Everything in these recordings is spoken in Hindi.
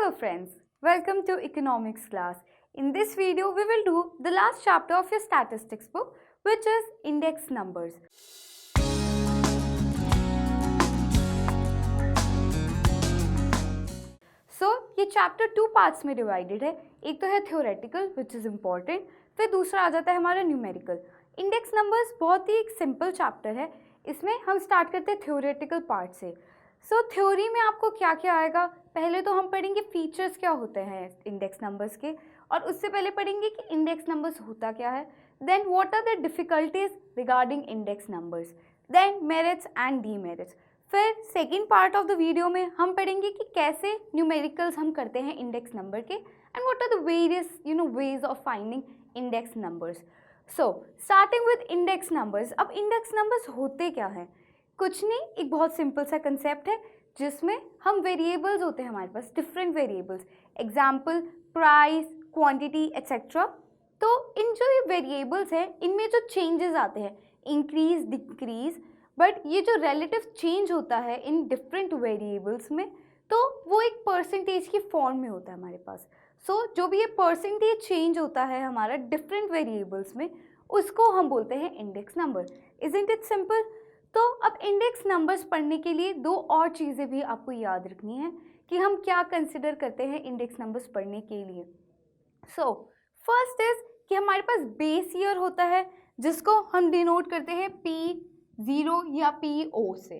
Hello friends, welcome to economics class. In this video, we will do the last chapter of your statistics book, which is index numbers. So, ये chapter 2 parts में divided है. एक तो है theoretical, which is important. फिर दूसरा आ जाता है हमारा numerical. Index numbers बहुत ही एक simple chapter है. इसमें हम start करते हैं theoretical part से. सो थ्योरी में आपको क्या क्या आएगा, पहले तो हम पढ़ेंगे फीचर्स क्या होते हैं इंडेक्स नंबर्स के, और उससे पहले पढ़ेंगे कि इंडेक्स नंबर्स होता क्या है, then what are the difficulties regarding index numbers, then merits and demerits. फिर second part of the video में हम पढ़ेंगे कि कैसे न्यूमेरिकल्स हम करते हैं इंडेक्स नंबर के, and what are the various ways of finding index numbers. So starting with index numbers. अब इंडेक्स नंबर्स होते क्या हैं? कुछ नहीं, एक बहुत सिंपल सा कंसेप्ट है जिसमें हम वेरिएबल्स होते हैं हमारे पास, different variables, example price, quantity etcetera. तो इन जो ये वेरिएबल्स हैं इनमें जो चेंजेस आते हैं, इंक्रीज डिक्रीज, बट ये जो रिलेटिव चेंज होता है इन डिफरेंट वेरिएबल्स में, तो वो एक परसेंटेज की फॉर्म में होता है हमारे पास. सो जो भी ये परसेंटेज चेंज होता है हमारा डिफरेंट वेरिएबल्स में, उसको हम बोलते हैं index number. Isn't it simple? तो अब इंडेक्स नंबर्स पढ़ने के लिए दो और चीज़ें भी आपको याद रखनी है कि हम क्या कंसिडर करते हैं इंडेक्स नंबर्स पढ़ने के लिए. सो फर्स्ट इज कि हमारे पास बेस ईयर होता है जिसको हम डिनोट करते हैं P0 या PO से.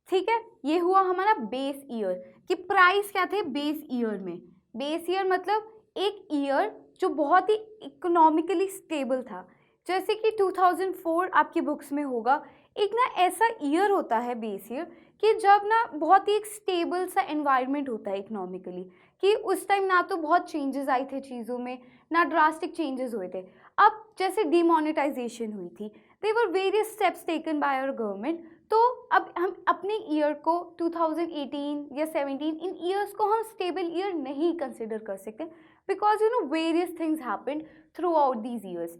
ठीक है, ये हुआ हमारा बेस ईयर. कि प्राइस क्या थे बेस ईयर में? बेस ईयर मतलब एक ईयर जो बहुत ही इकोनॉमिकली स्टेबल था. जैसे कि 2004 आपकी बुक्स में होगा, एक ना ऐसा ईयर होता है बेस ईयर कि जब ना बहुत ही एक स्टेबल सा एनवायरनमेंट होता है इकोनॉमिकली, कि उस टाइम ना तो बहुत चेंजेस आए थे चीज़ों में, ना ड्रास्टिक चेंजेस हुए थे. अब जैसे डिमोनेटाइजेशन हुई थी, they were various steps taken by our government. तो अब हम अपने ईयर को 2018 या 17 इन ईयर्स को हम स्टेबल ईयर नहीं कंसिडर कर सकते, because various things happened through out these years.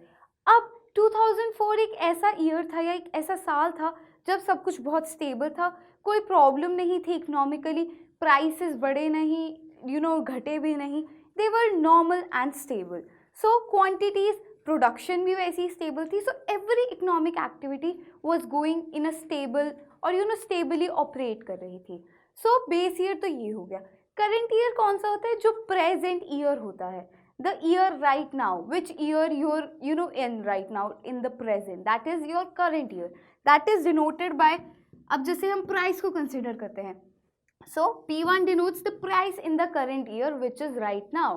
अब 2004 एक ऐसा ईयर था या एक ऐसा साल था जब सब कुछ बहुत स्टेबल था, कोई प्रॉब्लम नहीं थी इकोनॉमिकली, प्राइसेस बढ़े नहीं, घटे भी नहीं, they were normal and stable. So quantities, production भी वैसी स्टेबल थी. So every economic activity was going in a stable और स्टेबली ऑपरेट कर रही थी. सो बेस ईयर तो ये हो गया. करंट ईयर कौन सा होता है? जो प्रेजेंट ईयर होता है, the year right now, which year you're in right now in the present, that is your current year, that is denoted by, अब जैसे हम प्राइस को कंसिडर करते हैं, so P1 denotes the price in the current year which is right now.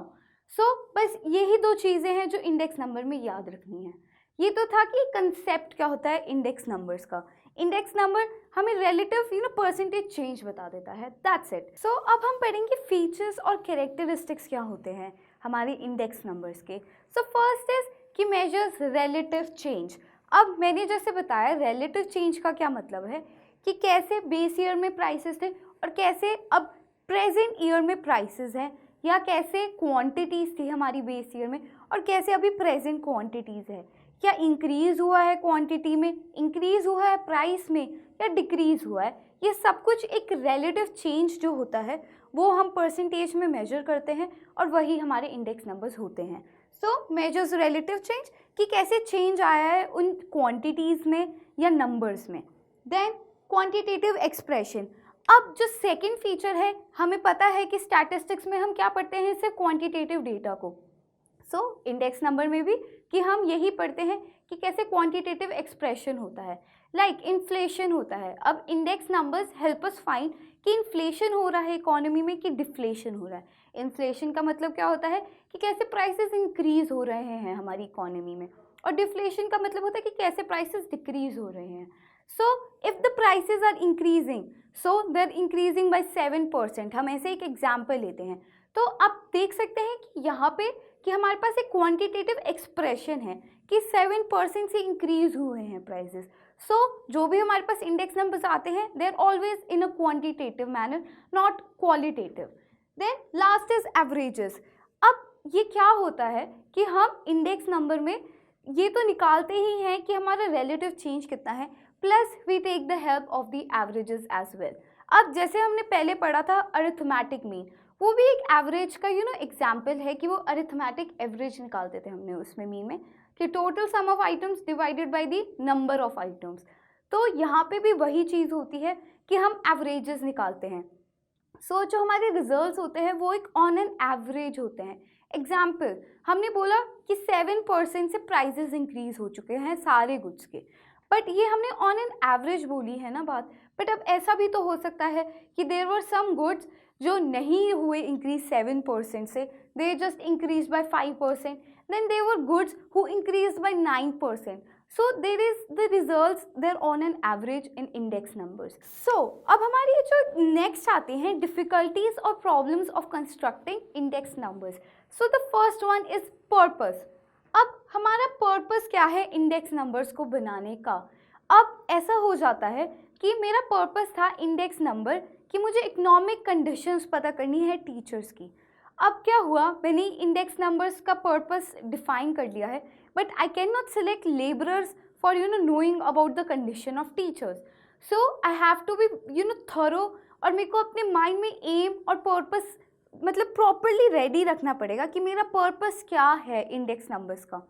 so बस यही दो चीज़ें हैं जो इंडेक्स नंबर में याद रखनी है. ये तो था कि कंसेप्ट क्या होता है इंडेक्स नंबर्स का. इंडेक्स नंबर हमें रिलेटिव परसेंटेज चेंज बता देता है, दैट्स इट. सो अब हम पढ़ेंगे फीचर्स और कैरेक्टरिस्टिक्स क्या होते हैं हमारे इंडेक्स नंबर्स के. सो फर्स्ट इज कि मेजर्स रिलेटिव चेंज. अब मैंने जैसे बताया रिलेटिव चेंज का क्या मतलब है कि कैसे बेस ईयर में प्राइसेस थे और कैसे अब प्रेजेंट ईयर में प्राइसेस हैं, या कैसे क्वांटिटीज़ थी हमारी बेस ईयर में और कैसे अभी प्रेजेंट क्वांटिटीज़ है. क्या इंक्रीज़ हुआ है क्वांटिटी में, इंक्रीज़ हुआ है प्राइस में, या डिक्रीज़ हुआ है. ये सब कुछ एक रिलेटिव चेंज जो होता है वो हम परसेंटेज में मेजर करते हैं और वही हमारे इंडेक्स नंबर्स होते हैं. सो मेजर्स रिलेटिव चेंज कि कैसे चेंज आया है उन क्वांटिटीज़ में या नंबर्स में. Then quantitative expression. अब जो सेकंड फीचर है, हमें पता है कि स्टैटिस्टिक्स में हम क्या पढ़ते हैं, सिर्फ क्वांटिटेटिव डेटा को. सो इंडेक्स नंबर में भी कि हम यही पढ़ते हैं कि कैसे क्वांटिटेटिव एक्सप्रेशन होता है, लाइक इन्फ्लेशन होता है. अब index numbers help us find कि इन्फ्लेशन हो रहा है इकोनॉमी में कि डिफ्लेशन हो रहा है. इन्फ्लेशन का मतलब क्या होता है कि कैसे प्राइसेस इंक्रीज हो रहे हैं हमारी इकोनॉमी में, और डिफ्लेशन का मतलब होता है कि कैसे प्राइसेस डिक्रीज हो रहे हैं. So if the prices are increasing, so they are increasing by 7%. हम ऐसे एक एग्जाम्पल लेते हैं, तो आप देख सकते हैं कि यहाँ पे कि हमारे पास एक क्वांटिटेटिव एक्सप्रेशन है कि 7% से इंक्रीज हुए हैं प्राइसेस. सो जो भी हमारे पास इंडेक्स नंबर्स आते हैं they are always in a quantitative manner, not qualitative. Then last is averages. अब ये क्या होता है कि हम इंडेक्स नंबर में ये तो निकालते ही हैं कि हमारा रिलेटिव चेंज कितना है, plus we take the help of the averages as well. अब जैसे हमने पहले पढ़ा था अरिथमेटिक मीन, वो भी एक एवरेज का एग्जाम्पल है कि वो अरिथमेटिक एवरेज निकालते थे हमने उसमें मीन में कि total sum of items divided by the number of items. तो यहाँ पे भी वही चीज़ होती है कि हम एवरेजेस निकालते हैं। सो जो हमारे रिजल्ट्स होते हैं वो एक ऑन एन एवरेज होते हैं। एग्जाम्पल, हमने बोला कि 7% से प्राइजेस इंक्रीज हो चुके हैं सारे गुड्स के, बट ये हमने ऑन एन एवरेज बोली है ना बात। बट अब ऐसा भी तो हो सकता है कि देयर वर सम गुड्स जो नहीं हुए इंक्रीज 7% से, they just increase by 5%, then there were goods who increase by 9%. So there is the results they're on an average in index numbers. So अब हमारी जो next आते हैं difficulties or problems of constructing index numbers. So the first one is purpose. अब हमारा purpose क्या है index numbers को बनाने का? अब ऐसा हो जाता है कि मेरा purpose था index number कि मुझे economic conditions पता करनी है teachers की। अब क्या हुआ, मैंने इंडेक्स नंबर्स का पर्पस डिफाइन कर लिया है, but I can not select labourers for knowing about the condition of teachers. So I have to be thorough, और मेरे को अपने माइंड में एम और पर्पस मतलब प्रॉपरली रेडी रखना पड़ेगा कि मेरा पर्पस क्या है इंडेक्स नंबर्स का।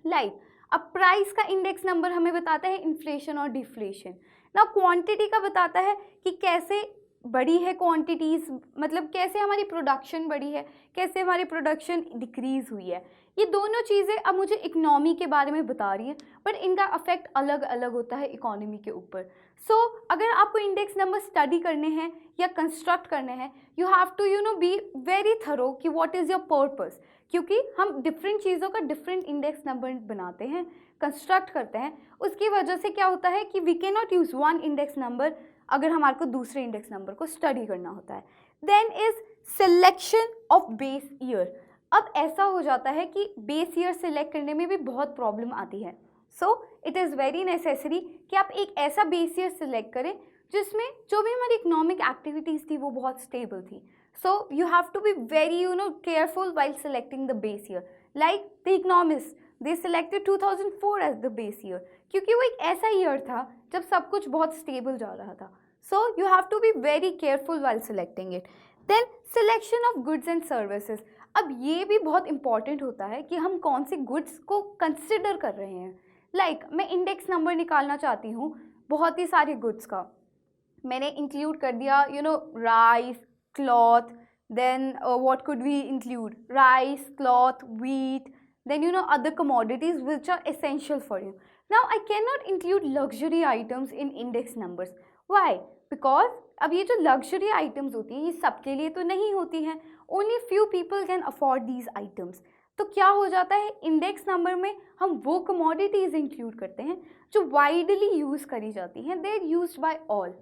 लाइक अब प्राइस का इंडेक्स नंबर हमें बताता है इन्फ्लेशन और डिफ्लेशन ना, क्वांटिटी का बताता है कि कैसे बढ़ी है क्वांटिटीज़, मतलब कैसे हमारी प्रोडक्शन बढ़ी है, कैसे हमारी प्रोडक्शन डिक्रीज़ हुई है। ये दोनों चीज़ें अब मुझे इकोनॉमी के बारे में बता रही हैं, बट इनका अफेक्ट अलग अलग होता है इकोनॉमी के ऊपर। सो अगर आपको इंडेक्स नंबर स्टडी करने हैं या कंस्ट्रक्ट करने हैं, you have to be very thorough कि व्हाट इज़ योर पर्पस, क्योंकि हम डिफरेंट चीज़ों का डिफरेंट इंडेक्स नंबर बनाते हैं, कंस्ट्रक्ट करते हैं। उसकी वजह से क्या होता है कि we can not use one index number अगर हमारे को दूसरे इंडेक्स नंबर को स्टडी करना होता है। Then is selection of base year. अब ऐसा हो जाता है कि बेस ईयर सिलेक्ट करने में भी बहुत प्रॉब्लम आती है। So it is very necessary कि आप एक ऐसा बेस ईयर सिलेक्ट करें जिसमें जो भी हमारी इकोनॉमिक एक्टिविटीज़ थी वो बहुत स्टेबल थी। So you have to be very careful while selecting the base year. Like the economist, they selected 2004 as the base year, क्योंकि वो एक ऐसा ईयर था जब सब कुछ बहुत स्टेबल जा रहा था। So you have to be very careful while selecting it. Then selection of goods and services. अब ये भी बहुत important होता है कि हम कौन से goods को consider कर रहे हैं। Like मैं index number निकालना चाहती हूँ बहुत ही सारे goods का, मैंने include कर दिया rice, cloth, then what could we include? Rice, cloth, wheat, then other commodities which are essential for you. Now I cannot include luxury items in index numbers. Why? Because अब ये जो लग्जरी आइटम्स होती हैं ये सबके लिए तो नहीं होती हैं, only few people can afford these items. तो क्या हो जाता है, इंडेक्स नंबर में हम वो कमोडिटीज़ इंक्लूड करते हैं जो वाइडली यूज़ करी जाती हैं, they are used by all.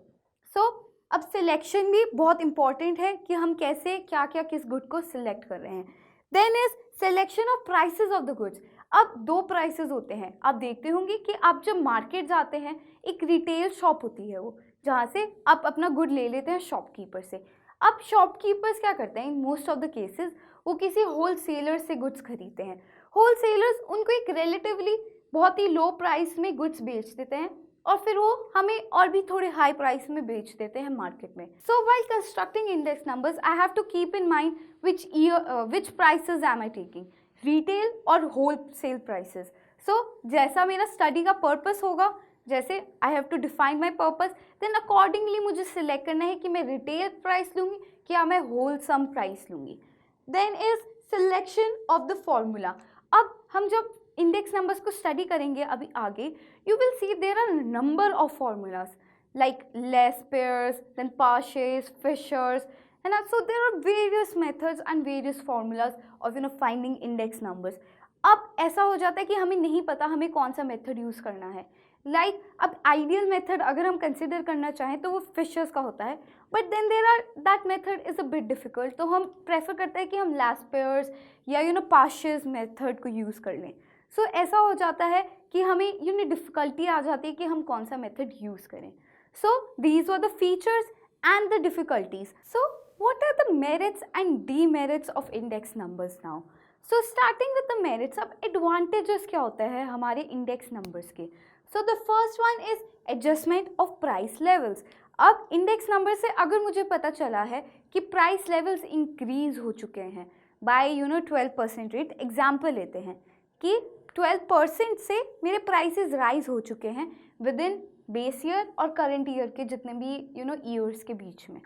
So अब सिलेक्शन भी बहुत इंपॉर्टेंट है कि हम कैसे क्या क्या किस गुड को सिलेक्ट कर रहे हैं। Then is selection of prices of the goods. अब दो प्राइसेस होते हैं, आप देखते होंगे कि आप जब मार्केट जाते हैं एक रिटेल शॉप होती है वो, जहाँ से आप अपना गुड ले लेते हैं शॉपकीपर से। अब शॉपकीपर्स क्या करते हैं, in most of the cases वो किसी होल सेलर से गुड्स खरीदते हैं। होल सेलर्स उनको एक रिलेटिवली बहुत ही लो प्राइस में गुड्स बेच देते हैं और फिर वो हमें और भी थोड़े हाई प्राइस में बेच देते हैं मार्केट में। So while constructing index numbers I have to keep in mind which prices am I taking, retail और होल सेल प्राइसेस। सो जैसा मेरा स्टडी का पर्पस होगा, जैसे I have to define my purpose, then accordingly मुझे सिलेक्ट करना है कि मैं रिटेल प्राइस लूँगी या मैं होल सम प्राइस लूँगी। Then is selection of the formula. अब हम जब इंडेक्स नंबर्स को स्टडी करेंगे अभी आगे, you will see there are number of formulas like Laspeyres, then Paasche's, Fisher's, and so there are various methods and various formulas of finding index numbers. अब ऐसा हो जाता है कि हमें नहीं पता हमें कौन सा मेथड यूज़ करना है। लाइक अब आइडियल मेथड अगर हम कंसिडर करना चाहें तो वो फिशर्स का होता है, but then there are that method is a bit difficult, तो हम प्रेफर करते हैं कि हम लेस पेयर्स या पार्शेस मेथड को यूज़ कर लें। सो ऐसा हो जाता है कि हमें डिफ़िकल्टी आ जाती है कि हम कौन सा मेथड यूज़ करें। So these are the features and the difficulties. So what are the merits and demerits of index numbers now? So starting with the merits, अब advantages क्या होते हैं हमारे index numbers के? So the first one is adjustment of price levels. अब index number से अगर मुझे पता चला है कि प्राइस लेवल्स इंक्रीज हो चुके हैं बाय 12% रेट। एग्जाम्पल लेते हैं कि 12% से मेरे प्राइसेस राइज हो चुके हैं विद इन बेस ईयर और करंट ईयर के जितने भी ईयर्स के बीच में।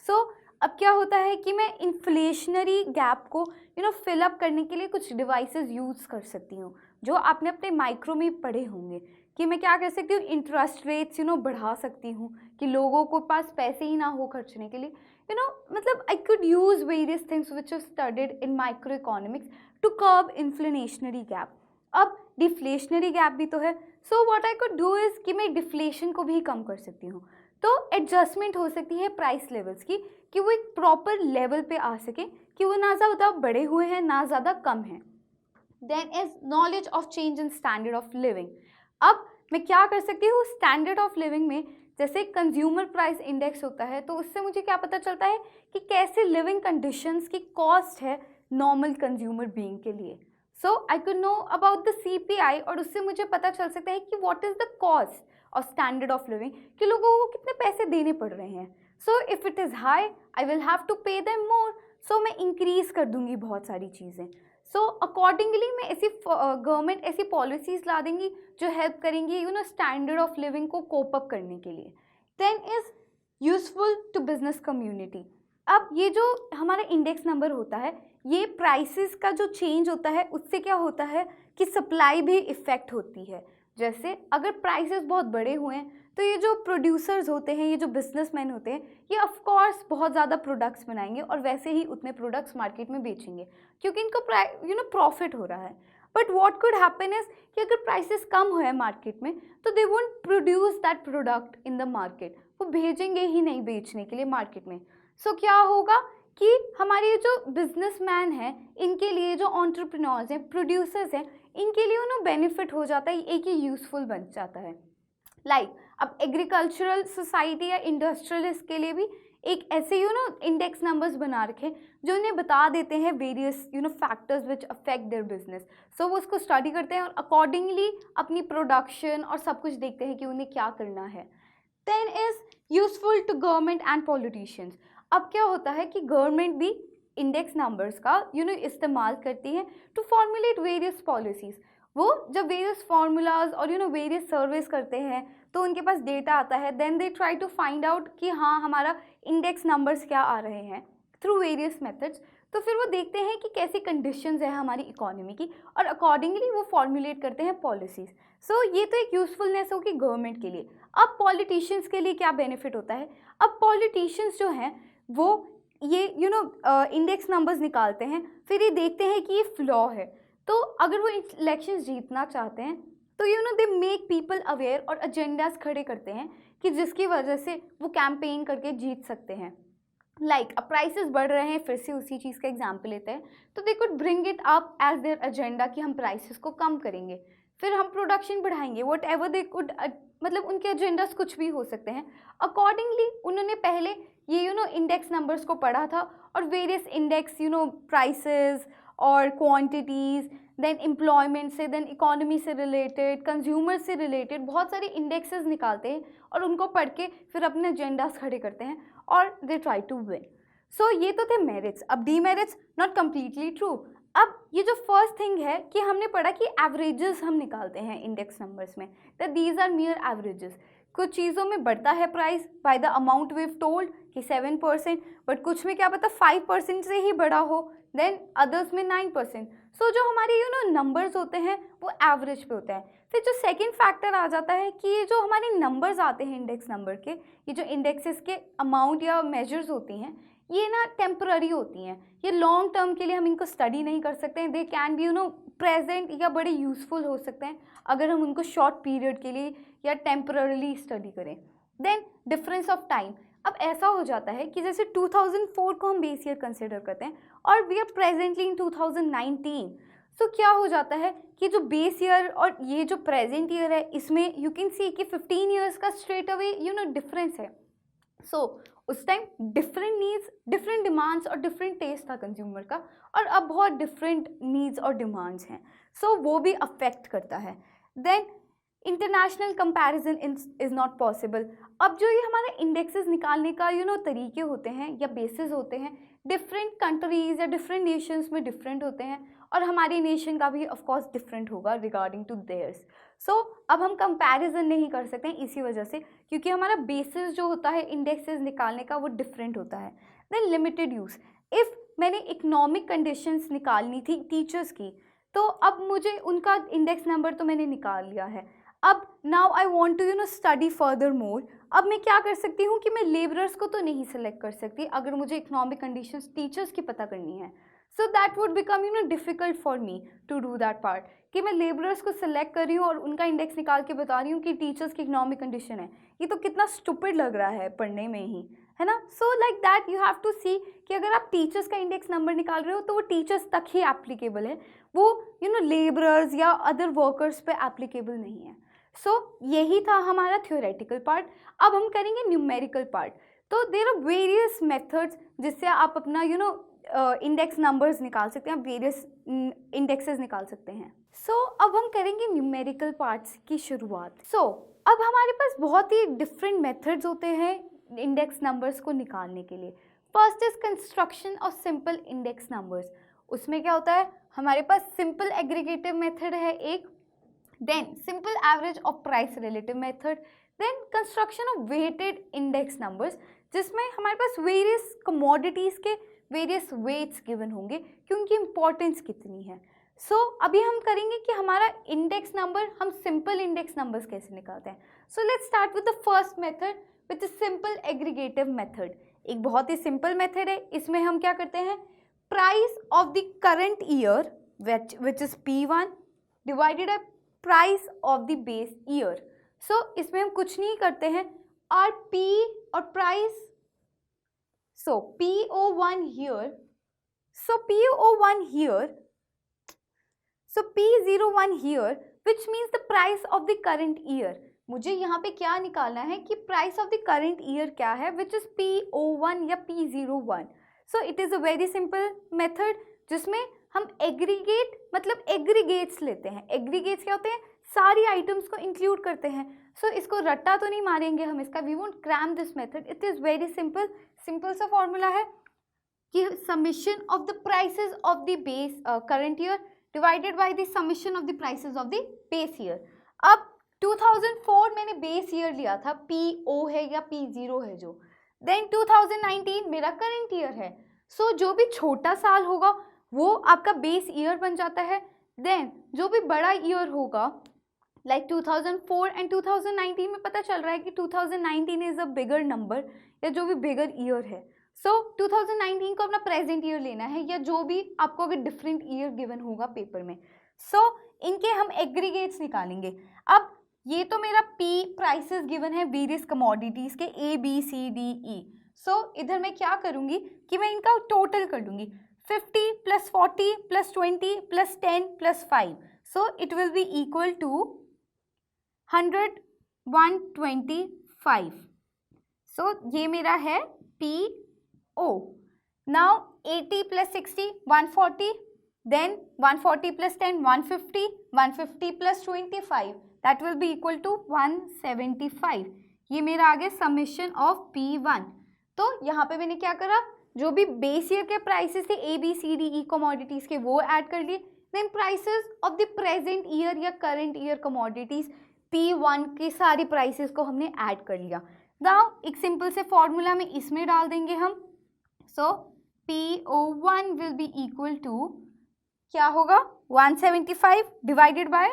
सो अब क्या होता है कि मैं इन्फ्लेशनरी गैप को फिल अप करने के लिए कुछ डिवाइसेस यूज़ कर सकती हूँ, जो आपने अपने माइक्रो में पढ़े होंगे कि मैं क्या कर सकती हूँ, इंटरेस्ट रेट्स बढ़ा सकती हूँ कि लोगों को पास पैसे ही ना हो खर्चने के लिए। मतलब I could use various things which are studied in micro economics to curb inflationary gap. अब डिफ्लेशनरी गैप भी तो है, so what I could do is कि मैं डिफ्लेशन को भी कम कर सकती हूँ। तो एडजस्टमेंट हो सकती है प्राइस लेवल्स की कि वो एक प्रॉपर लेवल पे आ सके कि वो ना ज़्यादा बढ़े हुए हैं ना ज़्यादा कम हैं। Then is knowledge of change in standard of living. अब मैं क्या कर सकती हूँ, स्टैंडर्ड ऑफ लिविंग में जैसे कंज्यूमर प्राइस इंडेक्स होता है तो उससे मुझे क्या पता चलता है कि कैसे लिविंग कंडीशंस की कॉस्ट है नॉर्मल कंज्यूमर बीइंग के लिए। So I could know about the CPI और उससे मुझे पता चल सकता है कि what is the cost of standard of living, कि लोगों को कितने पैसे देने पड़ रहे हैं। So if it is high I will have to pay them more, so मैं इंक्रीज़ कर दूंगी बहुत सारी चीज़ें। सो अकॉर्डिंगली मैं ऐसी गवर्नमेंट ऐसी पॉलिसीज़ ला देंगी जो हेल्प करेंगी स्टैंडर्ड ऑफ लिविंग को कोप अप करने के लिए। Then is useful to business community. अब ये जो हमारा इंडेक्स नंबर होता है, ये प्राइसेस का जो चेंज होता है उससे क्या होता है कि सप्लाई भी इफ़ेक्ट होती है। जैसे अगर प्राइसेस बहुत बड़े हुए हैं तो ये जो प्रोड्यूसर्स होते हैं, ये जो बिजनेसमैन होते हैं, ये ऑफ कोर्स बहुत ज़्यादा प्रोडक्ट्स बनाएंगे और वैसे ही उतने प्रोडक्ट्स मार्केट में बेचेंगे क्योंकि इनको प्रॉफिट हो रहा है। But what could happen is कि अगर प्राइसेस कम हुए हैं मार्केट में तो they won't produce that product in the market, वो भेजेंगे ही नहीं बेचने के लिए मार्केट में। सो क्या होगा कि हमारे जो बिजनेसमैन हैं, इनके लिए जो एंटरप्रेन्योर्स हैं, प्रोड्यूसर्स हैं, इनके लिए उन्हें बेनिफिट हो जाता है, एक ही यूजफुल बन जाता है। अब एग्रीकल्चरल सोसाइटी या इंडस्ट्रियलिस्ट के लिए भी एक ऐसे इंडेक्स नंबर्स बना रखे जो उन्हें बता देते हैं various factors which affect their business. So वो उसको स्टडी करते हैं और अकॉर्डिंगली अपनी प्रोडक्शन और सब कुछ देखते हैं कि उन्हें क्या करना है। Then is useful to government and politicians. अब क्या होता है कि गवर्नमेंट भी इंडेक्स नंबर्स का इस्तेमाल करती है टू फॉर्मुलेट वेरियस पॉलिसीज़। वो जब वेरियस फार्मूलाज और वेरियस सर्वेस करते हैं तो उनके पास डेटा आता है, then they try to find out कि हाँ हमारा इंडेक्स नंबर्स क्या आ रहे हैं थ्रू वेरियस मेथड्स। तो फिर वो देखते हैं कि कैसी कंडीशंस है हमारी इकोनॉमी की और अकॉर्डिंगली वो फॉर्मुलेट करते हैं पॉलिसीज़। सो ये तो एक यूजफुलनेस होगी गवर्नमेंट के लिए। अब पॉलिटिशियंस के लिए क्या बेनिफिट होता है, अब पॉलिटिशियंस जो हैं वो ये इंडेक्स नंबर्स निकालते हैं, फिर ये देखते हैं कि ये फ्लॉ है। तो अगर वो इलेक्शंस जीतना चाहते हैं तो दे मेक पीपल अवेयर और एजेंडास खड़े करते हैं कि जिसकी वजह से वो कैंपेन करके जीत सकते हैं। अब प्राइसेस बढ़ रहे हैं, फिर से उसी चीज़ का एग्जाम्पल लेते हैं, तो they could bring it up as their agenda कि हम प्राइसेस को कम करेंगे, फिर हम प्रोडक्शन बढ़ाएंगे, वट एवर दे कुड, मतलब उनके एजेंडास कुछ भी हो सकते हैं। अकॉर्डिंगली उन्होंने पहले ये इंडेक्स नंबर्स को पढ़ा था और वेरियस इंडेक्स प्राइसेस और क्वांटिटीज़, देन एम्प्लॉयमेंट से, देन इकोनॉमी से रिलेटेड, कंज्यूमर से रिलेटेड बहुत सारे इंडेक्सेस निकालते हैं और उनको पढ़ के फिर अपने एजेंडास खड़े करते हैं और दे ट्राई टू विन। सो ये तो थे मेरिट्स। अब डीमेरिट्स नॉट कम्प्लीटली ट्रू। अब ये जो फर्स्ट थिंग है कि हमने पढ़ा कि एवरेजेस हम निकालते हैं इंडेक्स नंबर्स में, that these are mere averages. कुछ चीज़ों में बढ़ता है price by the amount we have told कि 7%, बट कुछ में क्या पता 5% से ही बढ़ा हो, देन अदर्स में 9%। सो जो हमारे नंबर्स होते हैं वो एवरेज पे होता है। फिर जो सेकंड फैक्टर आ जाता है कि ये जो हमारे नंबर्स आते हैं इंडेक्स नंबर के, ये जो इंडेक्सेस के अमाउंट या मेजर्स होती हैं, ये ना टेम्पररी होती हैं, ये लॉन्ग टर्म के लिए हम इनको स्टडी नहीं कर सकते हैं। दे कैन बी प्रेजेंट या बड़े यूजफुल हो सकते हैं अगर हम उनको शॉर्ट पीरियड के लिए या टेम्पररीली स्टडी करें। Then difference of time. अब ऐसा हो जाता है कि जैसे 2004 को हम बेस ईयर कंसिडर करते हैं और वी आर प्रेजेंटली इन 2019। सो क्या हो जाता है कि जो बेस ईयर और ये जो प्रेजेंट ईयर है इसमें यू कैन सी कि 15 ईयर्स का स्ट्रेट अवे डिफरेंस है। सो उस time different needs, different demands और डिफरेंट टेस्ट था कंज्यूमर का, और अब बहुत डिफरेंट नीड्स और डिमांड्स हैं। सो वो भी अफेक्ट करता है। Then international comparison is not possible. अब जो ये हमारे इंडेक्सेस निकालने का तरीके होते हैं या बेसिस होते हैं, डिफरेंट कंट्रीज़ या डिफरेंट नेशंस में डिफरेंट होते हैं, और हमारी नेशन का भी ऑफ कोर्स डिफरेंट होगा रिगार्डिंग टू देयर्स। सो अब हम कंपैरिजन नहीं कर सकते हैं इसी वजह से, क्योंकि हमारा बेसिस जो होता है इंडेक्सेस निकालने का वो डिफरेंट होता है। देन लिमिटेड यूज़, इफ़ मैंने इकोनॉमिक कंडीशंस निकालनी थी टीचर्स की, तो अब मुझे उनका इंडेक्स नंबर तो मैंने निकाल लिया है। अब now I want to study further more. अब मैं क्या कर सकती हूँ कि मैं लेबरर्स को तो नहीं सेलेक्ट कर सकती अगर मुझे इकोनॉमिक कंडीशंस टीचर्स की पता करनी है। So that would become difficult for me to do that part, कि मैं लेबरर्स को सिलेक्ट कर रही हूँ और उनका इंडेक्स निकाल के बता रही हूँ कि टीचर्स की इकोनॉमिक कंडीशन है। ये तो कितना स्टूपिड लग रहा है पढ़ने में ही, है ना। So like that you have to see कि अगर आप टीचर्स का इंडेक्स नंबर निकाल रहे हो तो वो टीचर्स तक ही एप्लीकेबल है, वो लेबरर्स या अदर वर्कर्स पे एप्लीकेबल नहीं है। सो यही था हमारा थ्योरेटिकल पार्ट। अब हम करेंगे न्यूमेरिकल पार्ट। तो देयर आर वेरियस मेथड्स जिससे आप अपना इंडेक्स नंबर्स निकाल सकते हैं, आप वेरियस इंडेक्सेस निकाल सकते हैं। सो अब हम करेंगे न्यूमेरिकल पार्ट्स की शुरुआत। अब हमारे पास बहुत ही डिफरेंट मेथड्स होते हैं इंडेक्स नंबर्स को निकालने के लिए। First is construction of simple index numbers. उसमें क्या होता है, हमारे पास सिंपल एग्रीगेटिव मेथड है एक, then simple average of price relative method, then construction of weighted index numbers, जिसमें हमारे पास वेरियस कमोडिटीज़ के वेरियस वेट्स गिवन होंगे कि उनकी इंपॉर्टेंस कितनी है। अभी हम करेंगे कि हमारा इंडेक्स नंबर, हम सिंपल इंडेक्स नंबर्स कैसे निकालते हैं। Let's start with the first method with simple aggregative method. एक बहुत ही सिंपल मेथड है। इसमें हम क्या करते हैं, price of the current year which is P1 divided by price of the base year. इसमें हम कुछ नहीं करते हैं, और P और price, P01 here, P01 here, P01 here, which means the price of the current year। मुझे यहाँ पे क्या निकालना है कि price of the current year क्या है, विच इज P01 या P01। It is a very simple method जिसमें हम एग्रीगेट मतलब एग्रीगेट्स लेते हैं। एग्रीगेट्स क्या होते हैं, सारी आइटम्स को इंक्लूड करते हैं। इसको रट्टा तो नहीं मारेंगे हम इसका, we won't cram this method, it is very simple. Simple सा फॉर्मूला है कि summation of the prices of the base current year divided by the summation of the prices of the base year. अब 2004 मैंने बेस ईयर लिया था, PO है या P0 है जो, देन 2019 मेरा करंट ईयर है। जो भी छोटा साल होगा वो आपका बेस ईयर बन जाता है। देन जो भी बड़ा ईयर होगा लाइक 2004 एंड 2019 में पता चल रहा है कि 2019 इज अ बिगर नंबर या जो भी बिगर ईयर है। 2019 को अपना प्रेजेंट ईयर लेना है, या जो भी आपको अगर डिफरेंट ईयर गिवन होगा पेपर में। इनके हम एग्रीगेट्स निकालेंगे। अब ये तो मेरा P प्राइसेस गिवन है वेरियस कमोडिटीज़ के A B C D E। इधर मैं क्या करूँगी कि मैं इनका टोटल कर लूँगी, 50 + 40 + 20 + 10 + 5, it will be equal to 100 125। ये मेरा है PO। Now 80 + 60 140, then 140 + 10 150, 150 + 25 that will be equal to 175। ये मेरा आ गया समिशन ऑफ P1। तो यहाँ पे मैंने क्या करा, जो भी बेस ईयर के प्राइसेस थे A B C D E commodities के वो ऐड कर लिए, then prices of the present year या करंट ईयर कमोडिटीज़ P1 की सारी प्राइसेस को हमने ऐड कर लिया। नाउ एक सिंपल से फॉर्मूला में इसमें डाल देंगे हम। PO1 will be equal to क्या होगा, 175 डिवाइडेड बाय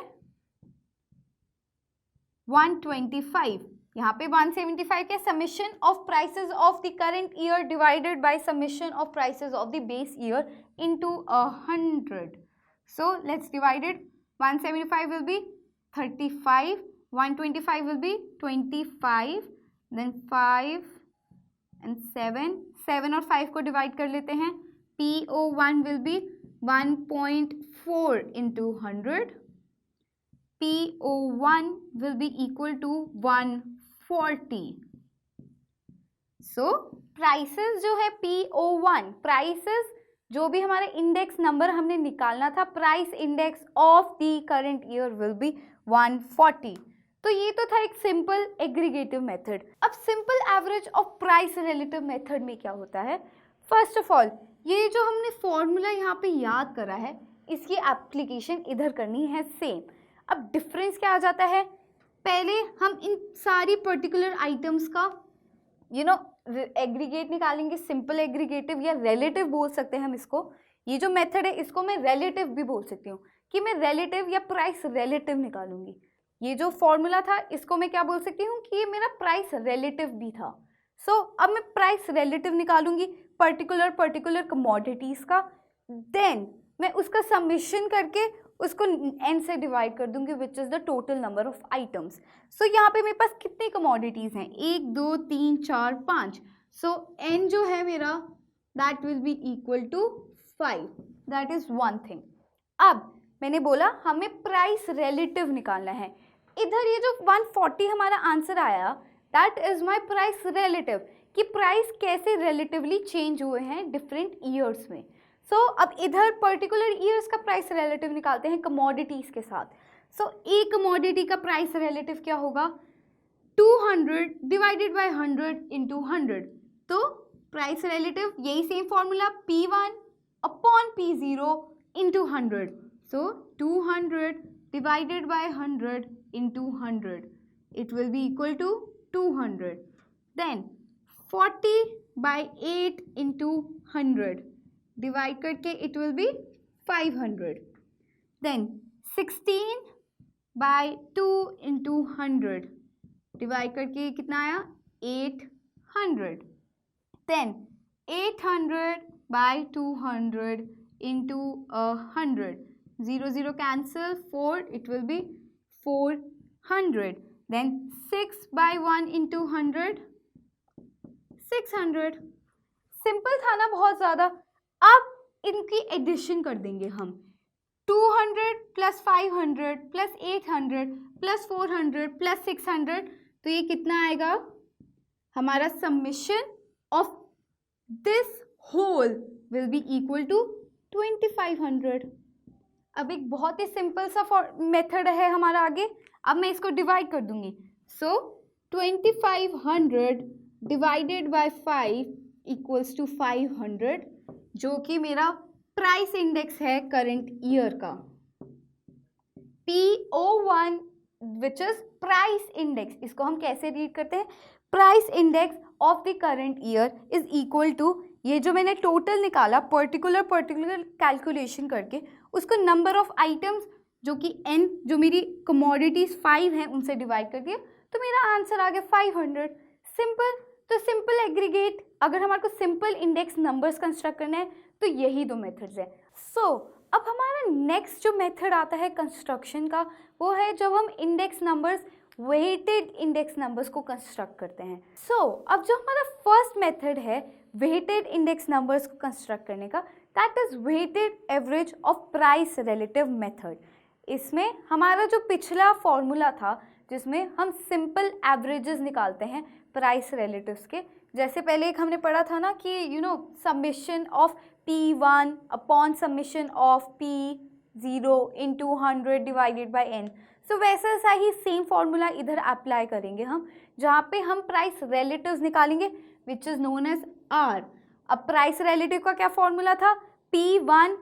125। यहाँ पे 175 के summation of prices of the current year divided bye summation of prices of the base year into 100। Let's divide it. 175 will be 35, 125 will be 25, then 5 and 7 और 5 को डिवाइड कर लेते हैं। PO1 will be 1.4 into 100, PO1 will be equal to 140। Prices जो है PO1, प्राइसेस जो भी हमारा इंडेक्स नंबर हमने निकालना था, price index of the current year will be 140। तो ये तो था एक सिंपल एग्रीगेटिव मेथड। अब simple average of price relative method में क्या होता है? फर्स्ट ऑफ ऑल, ये जो हमने फॉर्मूला यहाँ पे याद करा है, इसकी एप्लीकेशन इधर करनी है सेम। अब डिफरेंस क्या आ जाता है? पहले हम इन सारी पर्टिकुलर आइटम्स का एग्रीगेट निकालेंगे, सिंपल एग्रीगेटिव या रिलेटिव बोल सकते हैं हम इसको। ये जो मेथड है इसको मैं रिलेटिव भी बोल सकती हूँ कि मैं रिलेटिव या प्राइस रिलेटिव निकालूंगी। ये जो फॉर्मूला था इसको मैं क्या बोल सकती हूँ कि ये मेरा प्राइस रिलेटिव भी था। अब मैं प्राइस रिलेटिव निकालूंगी पर्टिकुलर कमोडिटीज का, देन मैं उसका समेशन करके उसको n से डिवाइड कर दूंगी, विच is the total number of items. यहाँ पे मेरे पास कितनी कमोडिटीज हैं? 1 2 3 4 5। n जो है मेरा that will be equal to 5। That is one thing. अब मैंने बोला हमें प्राइस रिलेटिव निकालना है। इधर ये जो 140 हमारा आंसर आया, that is my price relative, कि प्राइस कैसे रिलेटिवली चेंज हुए हैं डिफरेंट ईयर्स में। अब इधर पर्टिकुलर ईयर्स का प्राइस रिलेटिव निकालते हैं कमोडिटीज के साथ। एक कमोडिटी का प्राइस रिलेटिव क्या होगा? 200 डिवाइडेड बाय 100 इंटू 100। तो प्राइस रिलेटिव यही same formula, P1 upon P0 into 100। 200 divided by 100 into 100, it will be equal to 200. Then 40 by 8 into 100, divide करके it will be 500. Then 16 by 2 into 100, divide करके कितना आया? 800. Then 800 by 200 into 100. 0 0 cancel, 4, it will be 400. Then 6 by 1 into 100, 600. Simple था ना बहुत ज़्यादा। अब इनकी एडिशन कर देंगे हम। 200 प्लस 500 प्लस 800 प्लस 400 प्लस 600, तो ये कितना आएगा? हमारा summation of this whole will be equal to 2500। अब एक बहुत ही सिंपल सा मेथड है हमारा आगे। अब मैं इसको डिवाइड कर दूंगी। 2500 डिवाइडेड बाय 5 इक्वल्स टू 500, जो कि मेरा प्राइस इंडेक्स है करंट ईयर का। PO1 which is price index, इसको हम कैसे रीड करते हैं? Price index of the current year is equal to, ये जो मैंने टोटल निकाला पर्टिकुलर कैलकुलेशन करके, उसको नंबर ऑफ आइटम्स जो कि n, जो मेरी कमोडिटीज 5 हैं, उनसे डिवाइड कर दिया, तो मेरा आंसर आ गया 500। सिंपल। तो सिंपल एग्रीगेट, अगर हमारे को सिंपल इंडेक्स नंबर्स कंस्ट्रक्ट करना है तो यही दो मेथड्स हैं। अब हमारा नेक्स्ट जो मेथड आता है कंस्ट्रक्शन का, वो है जब हम index numbers, weighted index numbers को कंस्ट्रक्ट करते हैं। अब जो हमारा फर्स्ट मेथड है वेटेड इंडेक्स नंबर्स को कंस्ट्रक्ट करने का, that is weighted average of price relative method. इसमें हमारा जो पिछला फॉर्मूला था जिसमें हम सिंपल एवरेजेस निकालते हैं प्राइस रिलेटिव्स के, जैसे पहले एक हमने पढ़ा था ना कि summation of P1 upon summation of P0 into 100 divided by n। वैसा सा ही सेम फॉर्मूला इधर अप्लाई करेंगे हम, जहाँ पे हम प्राइस रिलेटिव्स निकालेंगे which is known as R। अब प्राइस रिलेटिव का क्या फॉर्मूला था? P1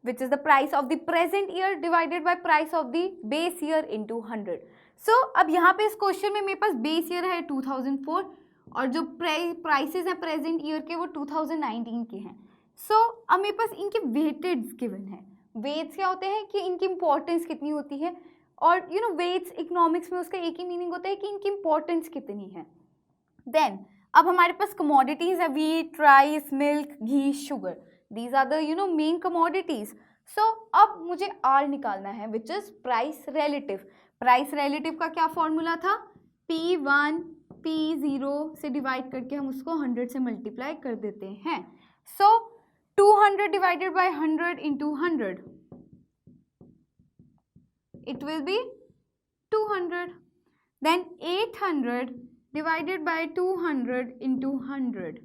which is the price of the present year divided by price of the base year into 100। अब यहाँ पे इस क्वेश्चन में मेरे पास बेस ईयर है 2004 और जो प्राइसेस हैं प्रेजेंट ईयर के वो 2019 के हैं। अब मेरे पास इनके वेटेड्स गिवन है। वेट्स क्या होते हैं कि इनकी इंपॉर्टेंस कितनी होती है, और वेट्स इकोनॉमिक्स में उसका एक ही मीनिंग होता है कि इनकी इंपॉर्टेंस कितनी है। देन अब हमारे पास कमोडिटीज है, wheat, rice, milk, ghee, sugar, these are the main commodities. अब मुझे R निकालना है which is price relative. Price relative का क्या फॉर्मूला था? P1 P0 से डिवाइड करके हम उसको 100 से मल्टीप्लाई कर देते हैं। 200 divided by 100 into 100, it will be 200. Then 800 divided by 200 into 100,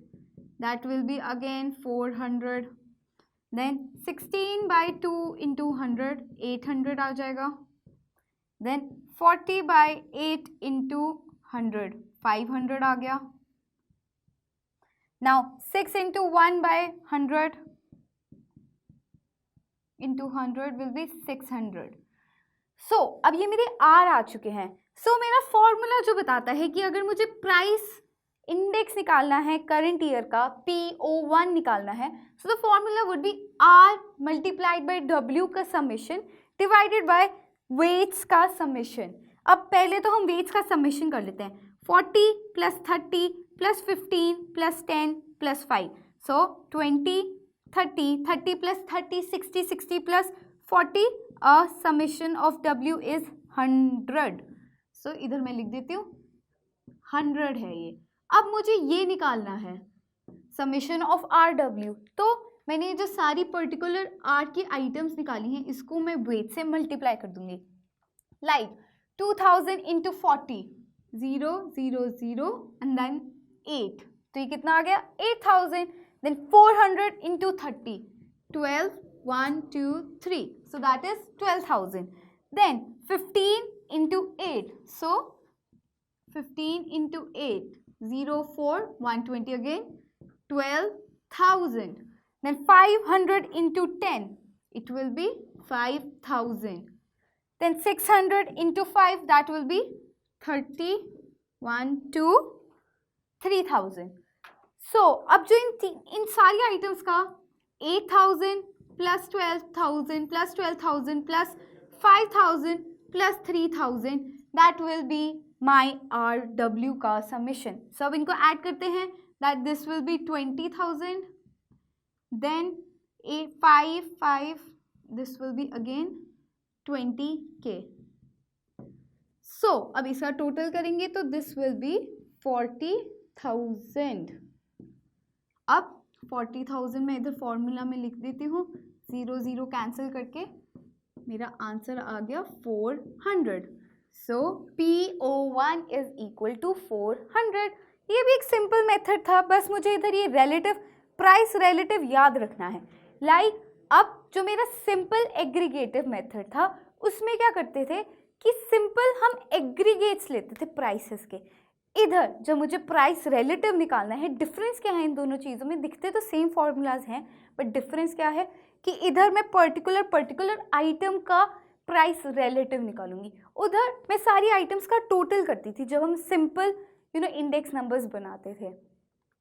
that will be again 400. Then 16 by 2 into 100, 800 आ जाएगा. Then 40 बाई 8 इंटू 100, 500 आ गया. Now 6 into 1 by 100 into 100 will be 600. सो अब ये मेरे आर आ चुके हैं. सो मेरा फॉर्मूला जो बताता है कि अगर मुझे प्राइस इंडेक्स निकालना है करंट ईयर का, PO1 निकालना है, so the formula would be R multiplied by W का समेशन डिवाइडेड बाय वेट्स का समेशन. अब पहले तो हम वेट्स का समेशन कर लेते हैं. 40 plus 30 plus 15 plus 10 plus 5, so 20 30 30 plus 30 60 60 plus 40, summation of W is 100. सो इधर मैं लिख देती हूँ 100 है ये. अब मुझे ये निकालना है समेशन ऑफ RW. तो मैंने ये जो सारी पर्टिकुलर R की आइटम्स निकाली हैं इसको मैं वेट से मल्टीप्लाई कर दूंगी. लाइक 2000 इंटू 40, 0 0 0 एंड देन 8, तो ये कितना आ गया 8000. Then 400 into 30, 12 1 2 3, so that is 12,000. Then 15 into 8, so 15 into 8, 0 4 120 again, 12,000. Then 500 into 10, it will be 5,000. Then 600 into 5, that will be 30, 1 2 3,000. So अब जो इन सारी आइटम्स का 8,000 plus 12,000 plus 12,000 plus 5,000 plus 3,000, that will be my RW का समेशन. सो अब इनको ऐड करते हैं. that this will be 20,000, then 5 this will be again 20k. so अब इसका टोटल करेंगे तो this will be 40,000. अब 40,000 मैं इधर फॉर्मूला में लिख देती हूँ, 0 0 कैंसिल करके मेरा आंसर आ गया 400. सो PO1 इज इक्वल टू 400. ये भी एक सिंपल मेथड था, बस मुझे इधर ये रिलेटिव प्राइस रिलेटिव याद रखना है. लाइक अब जो मेरा सिंपल एग्रीगेटिव मेथड था उसमें क्या करते थे कि सिंपल हम एग्रीगेट्स लेते थे प्राइसेस के. इधर जब मुझे प्राइस रिलेटिव निकालना है, डिफरेंस क्या है इन दोनों चीज़ों में, दिखते तो सेम फॉर्मूलाज हैं बट डिफरेंस क्या है कि इधर मैं पर्टिकुलर आइटम का प्राइस रिलेटिव निकालूंगी, उधर मैं सारी आइटम्स का टोटल करती थी जब हम सिंपल इंडेक्स नंबर्स बनाते थे.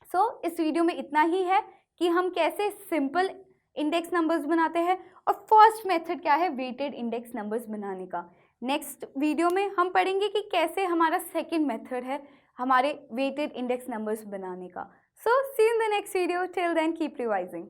सो इस वीडियो में इतना ही है कि हम कैसे सिंपल इंडेक्स नंबर्स बनाते हैं और फर्स्ट मेथड क्या है वेटेड इंडेक्स नंबर्स बनाने का. नेक्स्ट वीडियो में हम पढ़ेंगे कि कैसे हमारा सेकेंड मेथड है हमारे वेटेड इंडेक्स नंबर्स बनाने का. So see in the next video. Till then keep revising.